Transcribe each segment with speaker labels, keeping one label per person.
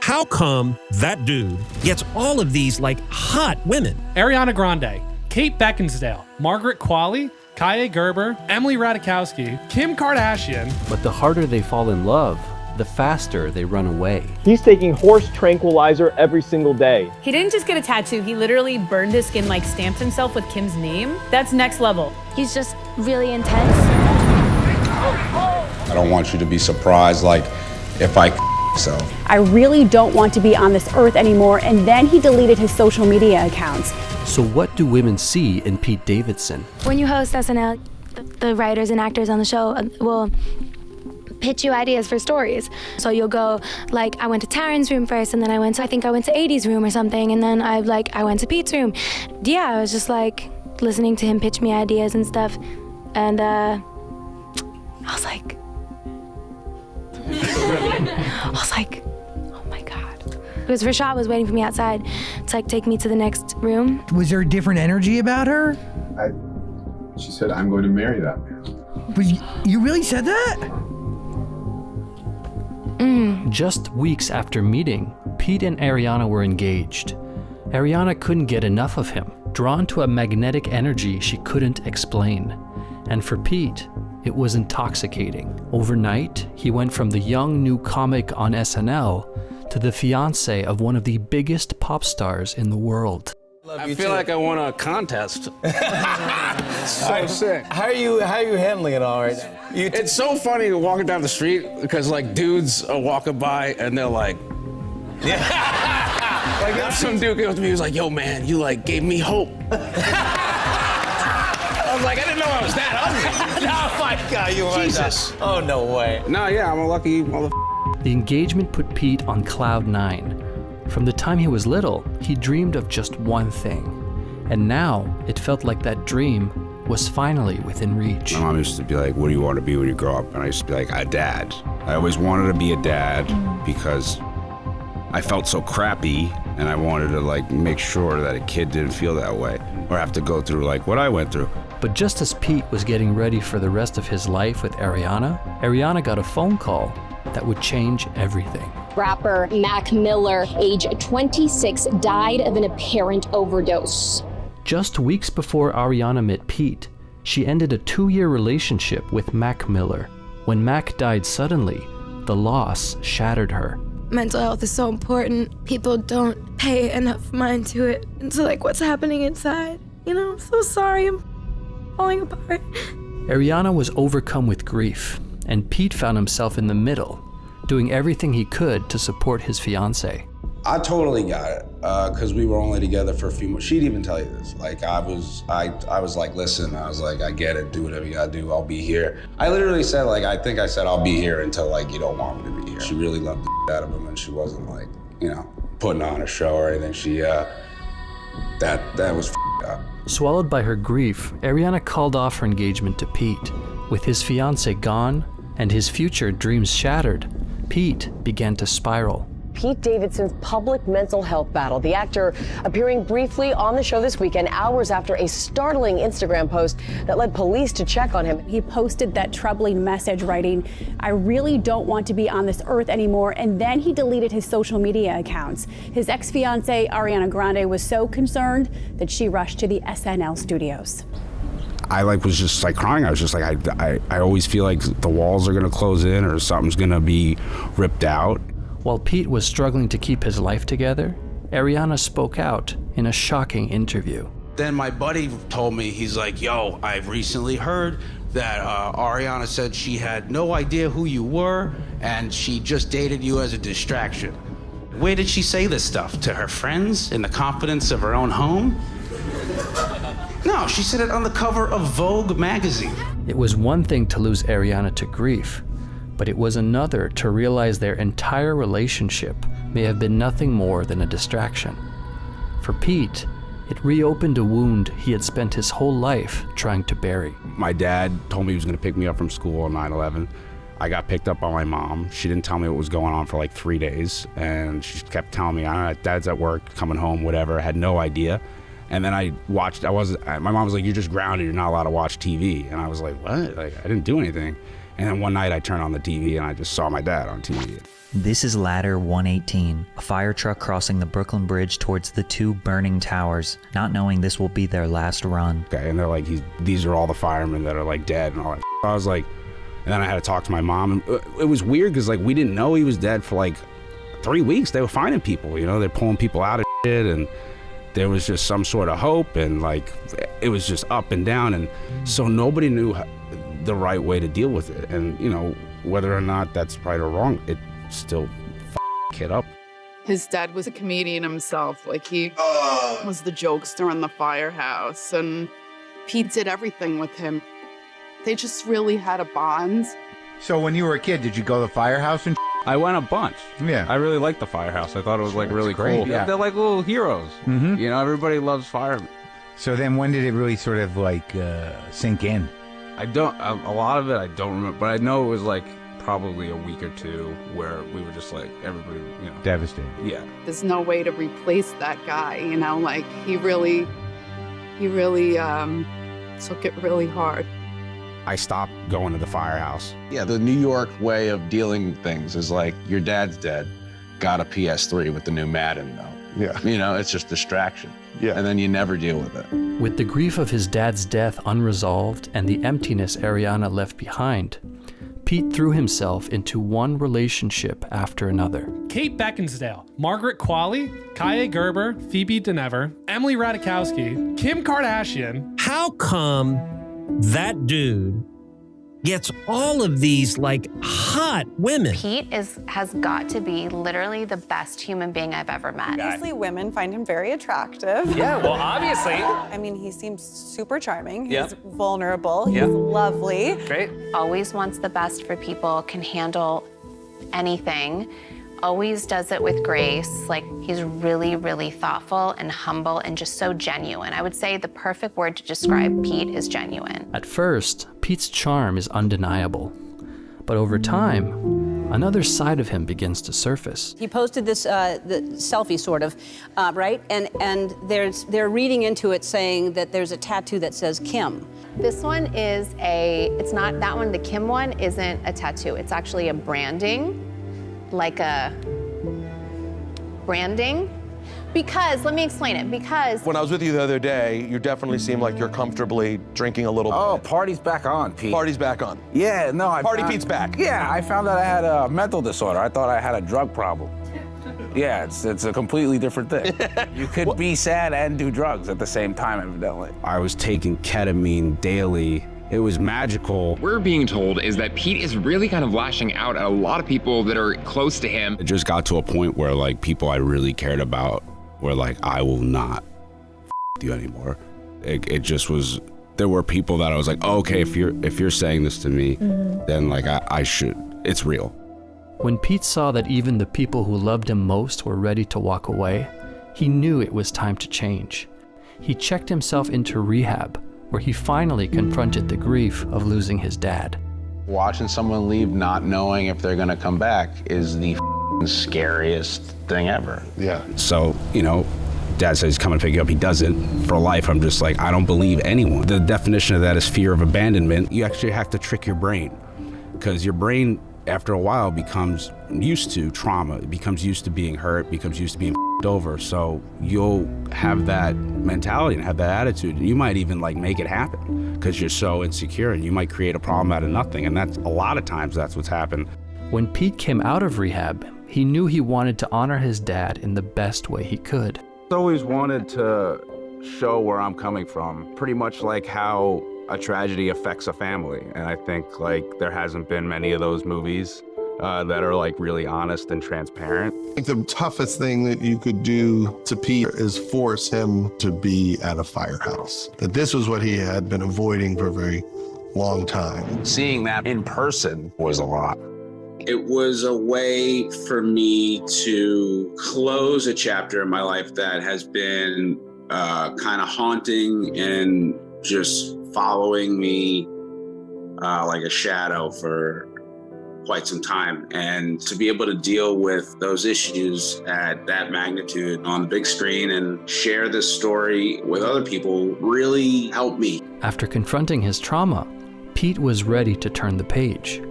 Speaker 1: How come that dude gets all of these, like, hot women?
Speaker 2: Ariana Grande, Kate Beckinsale, Margaret Qualley, Kaia Gerber, Emily Ratajkowski, Kim Kardashian.
Speaker 3: But the harder they fall in love, the faster they run away.
Speaker 4: He's taking horse tranquilizer every single day.
Speaker 5: He didn't just get a tattoo, he literally burned his skin, like stamped himself with Kim's name. That's next level.
Speaker 6: He's just really intense.
Speaker 7: I don't want you to be surprised, like, if I so.
Speaker 8: I really don't want to be on this earth anymore, and then he deleted his social media accounts.
Speaker 3: So what do women see in Pete Davidson?
Speaker 6: When you host SNL, the writers and actors on the show will pitch you ideas for stories. So you'll go, like, I went to Taryn's room first, and then I went to 80's room or something, and then I went to Pete's room. Yeah, I was just like listening to him pitch me ideas and stuff, and I was like, oh my God. Because Rashad was waiting for me outside to like take me to the next room.
Speaker 9: Was there a different energy about her?
Speaker 10: She said, I'm going to marry that man.
Speaker 9: You really said that?
Speaker 3: Just weeks after meeting, Pete and Ariana were engaged. Ariana couldn't get enough of him, drawn to a magnetic energy she couldn't explain. And for Pete, it was intoxicating. Overnight, he went from the young new comic on SNL to the fiancé of one of the biggest pop stars in the world.
Speaker 11: I feel like I won a contest. So sick.
Speaker 12: How are you handling it all right now?
Speaker 11: It's so funny walking down the street because like dudes are walking by and they're like, yeah. Like some dude came up to me, he was like, yo man, you like gave me hope. I was like, I didn't know I was that ugly.
Speaker 12: Oh my God, you are
Speaker 11: Jesus.
Speaker 12: That. Oh, no way.
Speaker 11: No, yeah, I'm a lucky motherfucker.
Speaker 3: The engagement put Pete on cloud 9. From the time he was little, he dreamed of just one thing. And now, it felt like that dream was finally within reach.
Speaker 7: My mom used to be like, what do you want to be when you grow up? And I used to be like, a dad. I always wanted to be a dad because I felt so crappy and I wanted to like make sure that a kid didn't feel that way or have to go through like what I went through.
Speaker 3: But just as Pete was getting ready for the rest of his life with Ariana got a phone call that would change everything.
Speaker 13: Rapper Mac Miller, age 26, died of an apparent overdose.
Speaker 3: Just weeks before Ariana met Pete, she ended a 2-year relationship with Mac Miller. When Mac died suddenly, the loss shattered her.
Speaker 6: Mental health is so important. People don't pay enough mind to it, into like what's happening inside. You know, I'm so sorry, I'm falling apart.
Speaker 3: Ariana was overcome with grief, and Pete found himself in the middle, doing everything he could to support his fiancée.
Speaker 7: I totally got it, because we were only together for a few months. She'd even tell you this. Like, I was like, listen, I was like, I get it, do whatever you gotta do, I'll be here. I literally said, like, I think I said I'll be here until, like, you don't want me to be here. She really loved the out of him, and she wasn't, like, you know, putting on a show or anything. She, that was up.
Speaker 3: Swallowed by her grief, Ariana called off her engagement to Pete. With his fiancée gone and his future dreams shattered, Pete began to spiral.
Speaker 14: Pete Davidson's public mental health battle. The actor appearing briefly on the show this weekend, hours after a startling Instagram post that led police to check on him.
Speaker 8: He posted that troubling message writing, I really don't want to be on this earth anymore, and then he deleted his social media accounts. His ex-fiancée, Ariana Grande, was so concerned that she rushed to the SNL studios.
Speaker 7: I was just like crying. I was just like, I always feel like the walls are gonna close in or something's gonna be ripped out.
Speaker 3: While Pete was struggling to keep his life together, Ariana spoke out in a shocking interview.
Speaker 11: Then my buddy told me, he's like, yo, I've recently heard that Ariana said she had no idea who you were and she just dated you as a distraction. Where did she say this stuff? To her friends in the confidence of her own home? No, she said it on the cover of Vogue magazine.
Speaker 3: It was one thing to lose Ariana to grief, but it was another to realize their entire relationship may have been nothing more than a distraction. For Pete, it reopened a wound he had spent his whole life trying to bury.
Speaker 7: My dad told me he was gonna pick me up from school on 9/11. I got picked up by my mom. She didn't tell me what was going on for like 3 days, and she kept telling me, Dad's at work, coming home, whatever. I had no idea. And then my mom was like, you're just grounded, you're not allowed to watch TV. And I was like, what? Like, I didn't do anything. And then one night I turned on the TV and I just saw my dad on TV.
Speaker 15: This is Ladder 118, a fire truck crossing the Brooklyn Bridge towards the 2 burning towers, not knowing this will be their last run.
Speaker 7: Okay, and they're like, these are all the firemen that are like dead and all that. I was like, and then I had to talk to my mom. And it was weird because like we didn't know he was dead for like 3 weeks. They were finding people, you know, they're pulling people out of shit, and there was just some sort of hope, and like it was just up and down, and so nobody knew the right way to deal with it. And you know, whether or not that's right or wrong, it still kid up.
Speaker 16: His dad was a comedian himself. Like he was the jokester in the firehouse, and Pete did everything with him. They just really had a bond.
Speaker 17: So when you were a kid, did you go to the firehouse and
Speaker 18: I went a bunch.
Speaker 17: Yeah.
Speaker 18: I really liked the firehouse. I thought it was like really
Speaker 17: great,
Speaker 18: cool.
Speaker 17: yeah.
Speaker 18: They're like little heroes.
Speaker 17: Mm-hmm.
Speaker 18: You know, everybody loves firemen.
Speaker 17: So then when did it really sort of like sink in?
Speaker 18: A lot of it I don't remember, but I know it was like probably a week or two where we were just like, everybody, you know.
Speaker 17: Devastated.
Speaker 18: Yeah.
Speaker 16: There's no way to replace that guy, you know, like he really took it really hard.
Speaker 7: I stopped going to the firehouse.
Speaker 19: Yeah, the New York way of dealing with things is like, your dad's dead, got a PS3 with the new Madden though.
Speaker 20: Yeah.
Speaker 19: You know, it's just distraction.
Speaker 20: Yeah.
Speaker 19: And then you never deal with it.
Speaker 3: With the grief of his dad's death unresolved and the emptiness Ariana left behind, Pete threw himself into one relationship after another.
Speaker 2: Kate Beckinsale, Margaret Qualley, Kaia Gerber, Phoebe Dynevor, Emily Ratajkowski, Kim Kardashian.
Speaker 1: How come that dude gets all of these like hot women?
Speaker 21: Pete has got to be literally the best human being I've ever met.
Speaker 22: Obviously, women find him very attractive.
Speaker 12: Yeah, well, obviously.
Speaker 22: I mean, he seems super charming. He's
Speaker 12: Yep.
Speaker 22: vulnerable. He's
Speaker 12: Yep.
Speaker 22: lovely.
Speaker 12: Great.
Speaker 21: Always wants the best for people, can handle anything, always does it with grace. Like, he's really, really thoughtful and humble and just so genuine. I would say the perfect word to describe Pete is genuine.
Speaker 3: At first, Pete's charm is undeniable. But over time, another side of him begins to surface.
Speaker 23: He posted this the selfie, sort of, right? And they're reading into it saying that there's a tattoo that says Kim.
Speaker 21: This one is it's not, that one, the Kim one, isn't a tattoo. It's actually a branding, like a branding. Because, let me explain it, because...
Speaker 24: When I was with you the other day, you definitely seem like you're comfortably drinking a little bit.
Speaker 18: Oh, party's back on, Pete.
Speaker 24: Party's back on.
Speaker 18: Yeah, no,
Speaker 24: Party Pete's back.
Speaker 18: Yeah, I found out I had a mental disorder. I thought I had a drug problem. Yeah, it's a completely different thing. You could be sad and do drugs at the same time, evidently.
Speaker 7: I was taking ketamine daily. It was magical.
Speaker 25: We're being told is that Pete is really kind of lashing out at a lot of people that are close to him.
Speaker 7: It just got to a point where like people I really cared about were like, I will not you anymore. It just was, there were people that I was like, oh, okay, if you're saying this to me, then like I should, it's real.
Speaker 3: When Pete saw that even the people who loved him most were ready to walk away, he knew it was time to change. He checked himself into rehab, where he finally confronted the grief of losing his dad.
Speaker 19: Watching someone leave not knowing if they're gonna come back is the scariest thing ever.
Speaker 20: Yeah.
Speaker 7: So, you know, Dad says he's coming to pick you up. He doesn't. For life, I'm just like, I don't believe anyone. The definition of that is fear of abandonment. You actually have to trick your brain, because your brain, after a while, becomes used to trauma. It becomes used to being hurt, becomes used to being over. So you'll have that mentality and have that attitude. And you might even like make it happen because you're so insecure, and you might create a problem out of nothing. And that's a lot of times that's what's happened.
Speaker 3: When Pete came out of rehab, he knew he wanted to honor his dad in the best way he could.
Speaker 18: I always wanted to show where I'm coming from, pretty much like how a tragedy affects a family. And I think like there hasn't been many of those movies that are like really honest and transparent.
Speaker 20: I think the toughest thing that you could do to Pete is force him to be at a firehouse. That this was what he had been avoiding for a very long time.
Speaker 7: Seeing that in person was a lot. It was a way for me to close a chapter in my life that has been kind of haunting and just following me like a shadow for quite some time. And to be able to deal with those issues at that magnitude on the big screen and share this story with other people really helped me.
Speaker 3: After confronting his trauma, Pete was ready to turn the page.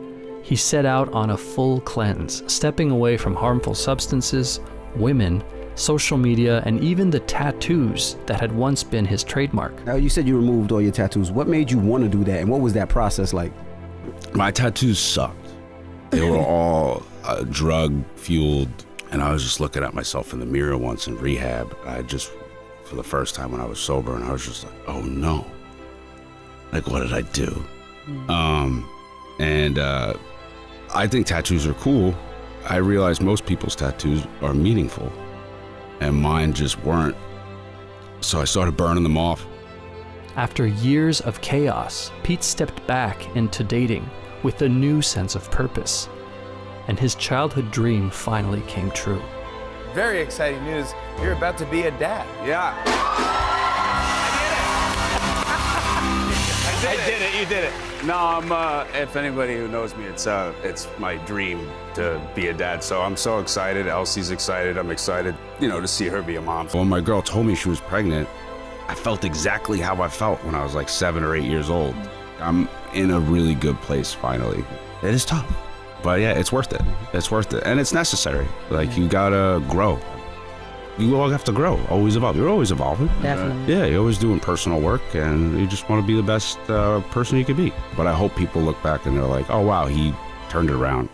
Speaker 3: He set out on a full cleanse, stepping away from harmful substances, women, social media, and even the tattoos that had once been his trademark.
Speaker 4: Now, you said you removed all your tattoos. What made you want to do that, and what was that process like?
Speaker 7: My tattoos sucked. They were all drug-fueled, and I was just looking at myself in the mirror once in rehab. For the first time when I was sober, and I was just like, oh no. Like, what did I do? I think tattoos are cool. I realize most people's tattoos are meaningful, and mine just weren't. So I started burning them off.
Speaker 3: After years of chaos, Pete stepped back into dating with a new sense of purpose, and his childhood dream finally came true.
Speaker 12: Very exciting news. You're about to be a dad.
Speaker 18: Yeah.
Speaker 12: I did it. You did it.
Speaker 18: No, if anybody who knows me, it's my dream to be a dad. So I'm so excited. Elsie's excited. I'm excited, to see her be a mom. When my girl told me she was pregnant, I felt exactly how I felt when I was like 7 or 8 years old. I'm in a really good place finally. It is tough, but yeah, it's worth it. It's worth it, and it's necessary. Like, you gotta grow. You all have to grow, always evolve. You're always evolving.
Speaker 23: Definitely.
Speaker 18: Yeah, you're always doing personal work, and you just want to be the best person you can be. But I hope people look back and they're like, oh wow, he turned it around.